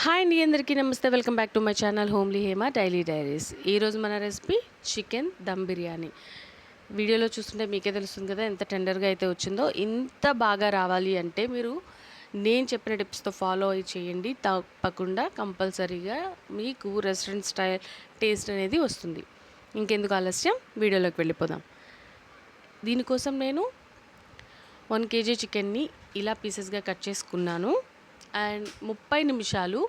Hi అండి, అందరికీ నమస్తే. Welcome back to my channel homely Hema daily diaries. ఈరోజు మన రెసిపీ చికెన్ దమ్ బిర్యానీ. వీడియోలో చూస్తుంటే మీకే తెలుస్తుంది కదా ఎంత టెండర్గా అయితే వచ్చిందో. ఇంత బాగా రావాలి అంటే మీరు నేను చెప్పిన టిప్స్తో ఫాలో అయ్యి చేయండి. తప్పకుండా కంపల్సరీగా మీకు రెస్టారెంట్ స్టైల్ టేస్ట్ అనేది వస్తుంది. ఇంకెందుకు ఆలస్యం, వీడియోలోకి వెళ్ళిపోదాం. దీనికోసం నేను 1 kg చికెన్ని ఇలా పీసెస్గా కట్ చేసుకున్నాను. అండ్ 30 నిమిషాలు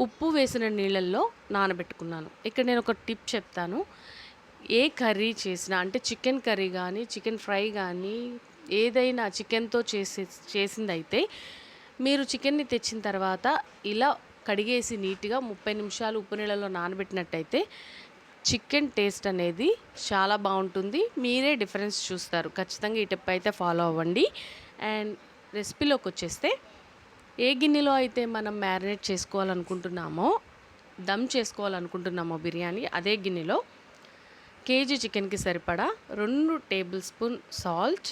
ఉప్పు వేసిన నీళ్ళల్లో నానబెట్టుకున్నాను. ఇక్కడ నేను ఒక టిప్ చెప్తాను. ఏ కర్రీ చేసినా, అంటే చికెన్ కర్రీ కానీ చికెన్ ఫ్రై కానీ ఏదైనా చికెన్తో చేసిందైతే మీరు చికెన్ని తెచ్చిన తర్వాత ఇలా కడిగేసి నీట్గా 30 నిమిషాలు ఉప్పు నీళ్ళలో నానబెట్టినట్టయితే చికెన్ టేస్ట్ అనేది చాలా బాగుంటుంది. మీరే డిఫరెన్స్ చూస్తారు. ఖచ్చితంగా ఈ టిప్ అయితే ఫాలో అవ్వండి. అండ్ రెసిపీలోకి వచ్చేస్తే, ఏ గిన్నెలో అయితే మనం మ్యారినేట్ చేసుకోవాలనుకుంటున్నామో, దమ్ చేసుకోవాలనుకుంటున్నామో బిర్యానీ, అదే గిన్నెలో కేజీ చికెన్కి సరిపడా 2 table spoon salt,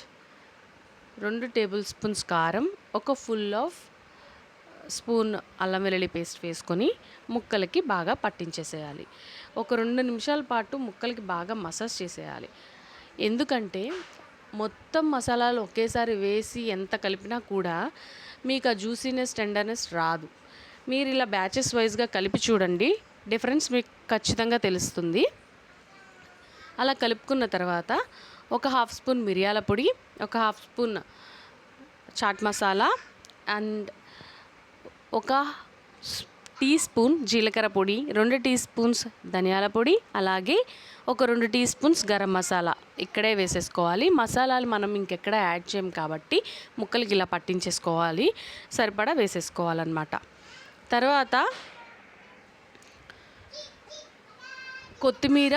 2 table spoons కారం, ఒక ఫుల్ ఆఫ్ స్పూన్ అల్లం వెల్లుల్లి పేస్ట్ వేసుకొని ముక్కలకి బాగా పట్టించేసేయాలి. ఒక 2 నిమిషాల పాటు ముక్కలకి బాగా మసాజ్ చేసేయాలి. ఎందుకంటే మొత్తం మసాలాలు ఒకేసారి వేసి ఎంత కలిపినా కూడా మీకు ఆ జ్యూసీనెస్, టెండర్నెస్ రాదు. మీరు ఇలా బ్యాచెస్ వైజ్గా కలిపి చూడండి, డిఫరెన్స్ మీకు ఖచ్చితంగా తెలుస్తుంది. అలా కలుపుకున్న తర్వాత ఒక 1/2 స్పూన్ మిరియాల పొడి, ఒక 1/2 స్పూన్ చాట్ మసాలా అండ్ ఒక టీ స్పూన్ జీలకర్ర పొడి, 2 టీ స్పూన్స్ ధనియాల పొడి, అలాగే ఒక 2 టీ స్పూన్స్ గరం మసాలా ఇక్కడే వేసేసుకోవాలి. మసాలాలు మనం ఇంకెక్కడ యాడ్ చేయం కాబట్టి ముక్కలకి ఇలా పట్టించేసుకోవాలి, సరిపడా వేసేసుకోవాలన్నమాట. తర్వాత కొత్తిమీర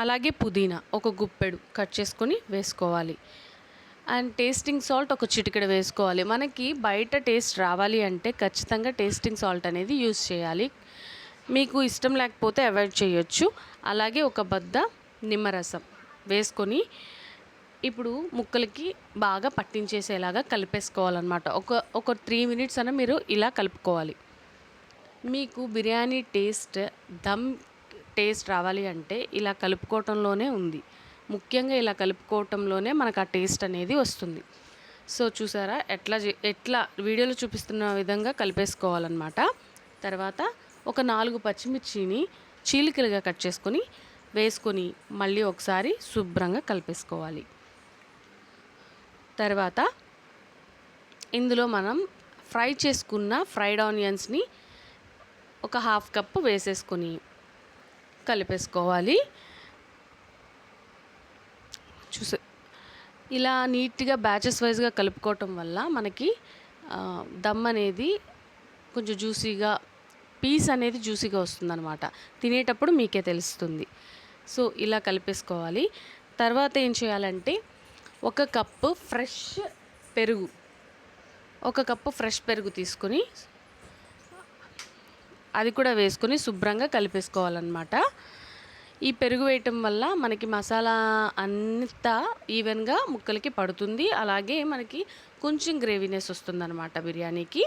అలాగే పుదీనా ఒక గుప్పెడు కట్ చేసుకొని వేసుకోవాలి. అండ్ టేస్టింగ్ సాల్ట్ ఒక చిటికెడు వేసుకోవాలి. మనకి బయట టేస్ట్ రావాలి అంటే ఖచ్చితంగా టేస్టింగ్ సాల్ట్ అనేది యూజ్ చేయాలి. మీకు ఇష్టం లేకపోతే అవాయిడ్ చేయొచ్చు. అలాగే ఒక బద్ద నిమ్మరసం వేసుకొని ఇప్పుడు ముక్కలకి బాగా పట్టించేసేలాగా కలిపేసుకోవాలన్నమాట. ఒక 3 మినిట్స్ అన్న మీరు ఇలా కలుపుకోవాలి. మీకు బిర్యానీ టేస్ట్, దమ్ టేస్ట్ రావాలి అంటే ఇలా కలుపుకోవటంలోనే ఉంది. ముఖ్యంగా ఇలా కలుపుకోవటంలోనే మనకు ఆ టేస్ట్ అనేది వస్తుంది. సో చూసారా, ఎట్లా వీడియోలో చూపిస్తున్న విధంగా కలిపేసుకోవాలన్నమాట. తర్వాత ఒక 4 పచ్చిమిర్చిని చీలికలుగా కట్ చేసుకొని వేసుకొని మళ్ళీ ఒకసారి శుభ్రంగా కలిపేసుకోవాలి. తర్వాత ఇందులో మనం ఫ్రై చేసుకున్న ఫ్రైడ్ ఆనియన్స్ని ఒక 1/2 కప్పు వేసేసుకొని కలిపేసుకోవాలి. ఇలా నీట్గా బ్యాచెస్ వైజ్గా కలుపుకోవటం వల్ల మనకి దమ్ అనేది కొంచెం జ్యూసీగా, పీస్ అనేది జ్యూసీగా వస్తుందన్నమాట. తినేటప్పుడు మీకే తెలుస్తుంది. సో ఇలా కలిపేసుకోవాలి. తర్వాత ఏం చేయాలంటే ఒక కప్పు ఫ్రెష్ పెరుగు తీసుకొని అది కూడా వేసుకొని శుభ్రంగా కలిపేసుకోవాలన్నమాట. ఈ పెరుగు వేయటం వల్ల మనకి మసాలా అంతా ఈవెన్గా ముక్కలకి పడుతుంది. అలాగే మనకి కొంచెం గ్రేవీనెస్ వస్తుందన్నమాట బిర్యానీకి.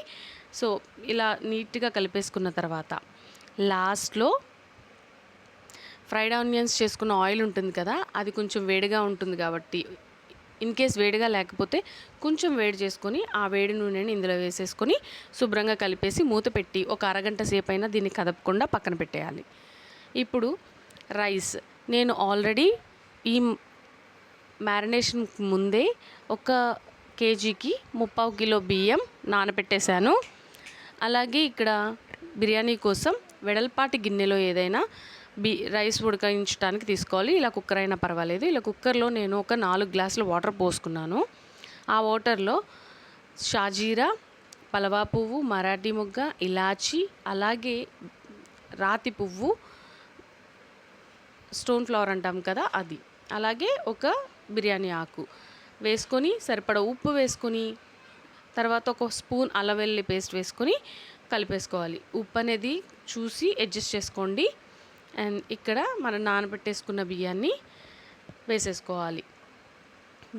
సో ఇలా నీట్గా కలిపేసుకున్న తర్వాత లాస్ట్లో ఫ్రైడ్ ఆనియన్స్ చేసుకున్న ఆయిల్ ఉంటుంది కదా, అది కొంచెం వేడిగా ఉంటుంది కాబట్టి, ఇన్ కేస్ వేడిగా లేకపోతే కొంచెం వేడి చేసుకొని ఆ వేడి నూనెని ఇందులో వేసేసుకొని శుభ్రంగా కలిపేసి మూత పెట్టి ఒక అరగంట సేపు అయినా దీన్ని కదపకుండా పక్కన పెట్టేయాలి. ఇప్పుడు రైస్, నేను ఆల్రెడీ ఈ మ్యారినేషన్ ముందే 1 kgకి 3/4 కిలో బియ్యం నానబెట్టేశాను. అలాగే ఇక్కడ బిర్యానీ కోసం వెడల్పాటి గిన్నెలో ఏదైనా రైస్ ఉడకించడానికి తీసుకోవాలి. ఇలా కుక్కర్ అయినా పర్వాలేదు. ఇలా కుక్కర్లో నేను ఒక 4 గ్లాసుల వాటర్ పోసుకున్నాను. ఆ వాటర్లో షాజీరా, పలవా పువ్వు, మరాఠీ మొగ్గ, ఇలాచి, అలాగే రాతి పువ్వు, స్టోన్ ఫ్లవర్ అంటాం కదా అది, అలాగే ఒక బిర్యానీ ఆకు వేసుకొని సరిపడా ఉప్పు వేసుకొని తర్వాత ఒక స్పూన్ అల్లం వెల్లుల్లి పేస్ట్ వేసుకొని కలిపేసుకోవాలి. ఉప్పు అనేది చూసి అడ్జస్ట్ చేసుకోండి. అండ్ ఇక్కడ మనం నానబెట్టేసుకున్న బియ్యాన్ని వేసేసుకోవాలి.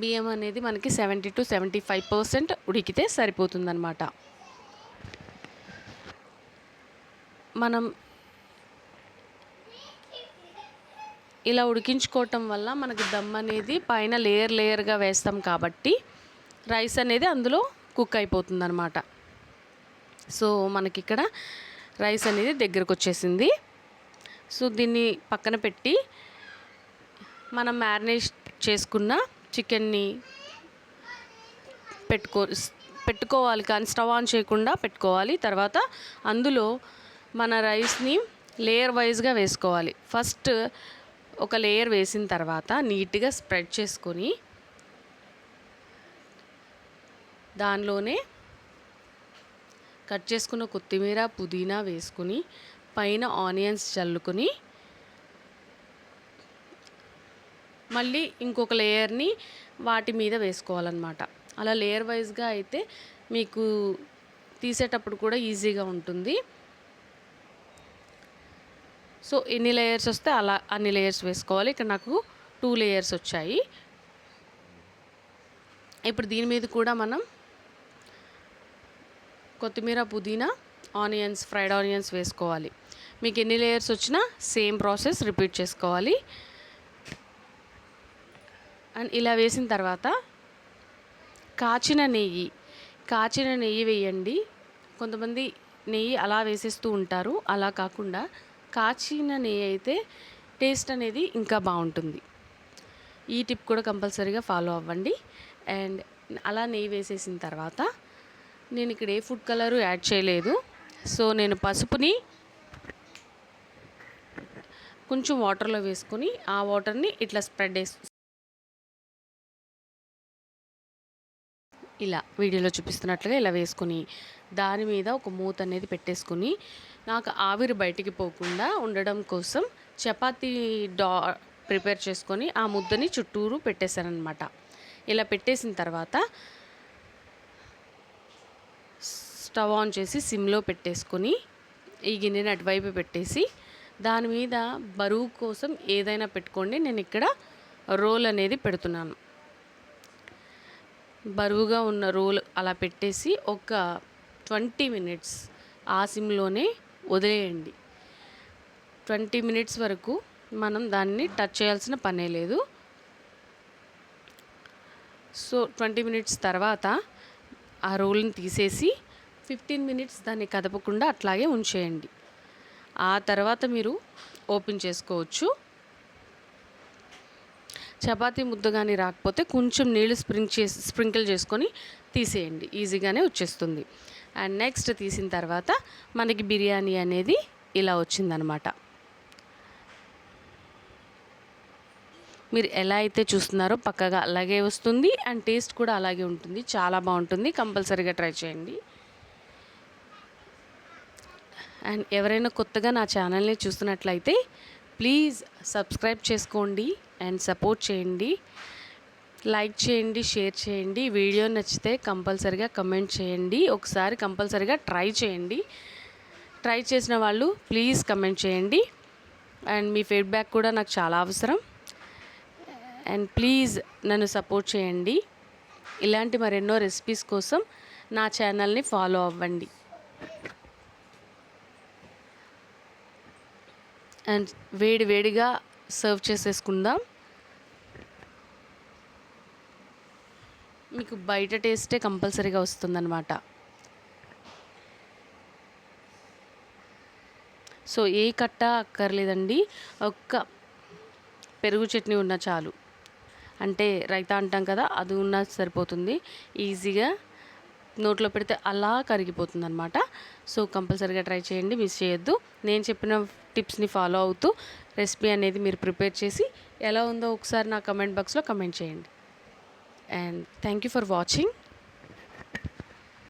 బియ్యం అనేది మనకి 70 to 75% ఉడికితే సరిపోతుందన్నమాట. మనం ఇలా ఉడికించుకోవటం వల్ల మనకి దమ్ అనేది పైన లేయర్గా వేస్తాం కాబట్టి రైస్ అనేది అందులో కుక్ అయిపోతుంది అనమాట. సో మనకి ఇక్కడ రైస్ అనేది దగ్గరకు వచ్చేసింది. సో దీన్ని పక్కన పెట్టి మనం మ్యారినేట్ చేసుకున్న చికెన్ని పెట్టుకోవాలి, కానీ స్టవ్ ఆన్ చేయకుండా పెట్టుకోవాలి. తర్వాత అందులో మన రైస్ని లేయర్ వైజ్గా వేసుకోవాలి. ఫస్ట్ ఒక లేయర్ వేసిన తర్వాత నీట్గా స్ప్రెడ్ చేసుకొని దానిలోనే కట్ చేసుకున్న కొత్తిమీర, పుదీనా వేసుకొని పైన ఆనియన్స్ చల్లుకొని మళ్ళీ ఇంకొక లేయర్ని వాటి మీద వేసుకోవాలన్నమాట. అలా లేయర్ వైజ్గా అయితే మీకు తీసేటప్పుడు కూడా ఈజీగా ఉంటుంది. సో ఎన్ని లేయర్స్ వస్తే అలా అన్ని లేయర్స్ వేసుకోవాలి. ఇక్కడ నాకు 2 లేయర్స్ వచ్చాయి. ఇప్పుడు దీని మీద కూడా మనం కొత్తిమీర, పుదీనా, ఆనియన్స్, ఫ్రైడ్ ఆనియన్స్ వేసుకోవాలి. మీకు ఎన్ని లేయర్స్ వచ్చినా సేమ్ ప్రాసెస్ రిపీట్ చేసుకోవాలి. అండ్ ఇలా వేసిన తర్వాత కాచిన నెయ్యి వేయండి. కొంతమంది నెయ్యి అలా వేసేస్తూ ఉంటారు. అలా కాకుండా కాచిన నెయ్యి అయితే టేస్ట్ అనేది ఇంకా బాగుంటుంది. ఈ టిప్ కూడా కంపల్సరీగా ఫాలో అవ్వండి. అండ్ అలా నెయ్యి వేసేసిన తర్వాత నేను ఇక్కడ ఏ ఫుడ్ కలరు యాడ్ చేయలేదు. సో నేను పసుపుని కొంచెం వాటర్లో వేసుకొని ఆ వాటర్ని ఇట్లా ఇలా వీడియోలో చూపిస్తున్నట్లుగా ఇలా వేసుకొని దాని మీద ఒక మూత అనేది పెట్టేసుకొని నాకు ఆవిరి బయటికి పోకుండా ఉండడం కోసం చపాతీ ప్రిపేర్ చేసుకొని ఆ ముద్దని చుట్టూరు పెట్టేశానమాట. ఇలా పెట్టేసిన తర్వాత స్టవ్ ఆన్ చేసి సిమ్లో పెట్టేసుకొని ఈ గిన్నెని అటువైపు పెట్టేసి దాని మీద బరువు కోసం ఏదైనా పెట్టుకోండి. నేను ఇక్కడ రోల్ అనేది పెడుతున్నాను. బరువుగా ఉన్న రోల్ అలా పెట్టేసి ఒక 20 మినిట్స్ ఆ సిమ్లోనే వదిలేయండి. 20 మినిట్స్ వరకు మనం దాన్ని టచ్ చేయాల్సిన పనే లేదు. సో 20 మినిట్స్ తర్వాత ఆ రోల్ని తీసేసి 15 మినిట్స్ దాన్ని కదపకుండా అట్లాగే ఉంచేయండి. ఆ తర్వాత మీరు ఓపెన్ చేసుకోవచ్చు. చపాతీ ముద్ద కానీ రాకపోతే కొంచెం నీళ్ళు స్ప్రింకిల్ చేసుకొని తీసేయండి, ఈజీగానే వచ్చేస్తుంది. అండ్ నెక్స్ట్ తీసిన తర్వాత మనకి బిర్యానీ అనేది ఇలా వచ్చిందనమాట. మీరు ఎలా అయితే చూస్తున్నారో పక్కగా అలాగే వస్తుంది. అండ్ టేస్ట్ కూడా అలాగే ఉంటుంది. చాలా బాగుంటుంది. కంపల్సరీగా ట్రై చేయండి. అండ్ ఎవరైనా కొత్తగా నా ఛానల్ని చూస్తున్నట్లయితే ప్లీజ్ సబ్స్క్రైబ్ చేసుకోండి అండ్ సపోర్ట్ చేయండి. లైక్ చేయండి, షేర్ చేయండి. వీడియో నచ్చితే కంపల్సరీగా కమెంట్ చేయండి. ఒకసారి కంపల్సరీగా ట్రై చేయండి. ట్రై చేసిన వాళ్ళు ప్లీజ్ కమెంట్ చేయండి. అండ్ మీ ఫీడ్బ్యాక్ కూడా నాకు చాలా అవసరం. అండ్ ప్లీజ్ నన్ను సపోర్ట్ చేయండి. ఇలాంటి మరెన్నో రెసిపీస్ కోసం నా ఛానల్ని ఫాలో అవ్వండి. అండ్ వేడిగా సర్వ్ చేసేసుకుందాం. మీకు బయట టేస్టే కంపల్సరీగా వస్తుందన్నమాట. సో ఏ కట్ట అక్కర్లేదండి. ఒక్క పెరుగు చట్నీ ఉన్నా చాలు. అంటే రైతా అంటాం కదా, అది ఉన్నా సరిపోతుంది. ఈజీగా నోట్లో పెడితే అలా కరిగిపోతుంది అనమాట. సో కంపల్సరీగా ట్రై చేయండి, మిస్ చేయొద్దు. నేను చెప్పిన టిప్స్ని ఫాలో అవుతూ రెసిపీ అనేది మీరు ప్రిపేర్ చేసి ఎలా ఉందో ఒకసారి నా కమెంట్ బాక్స్లో కమెంట్ చేయండి. And thank you for watching.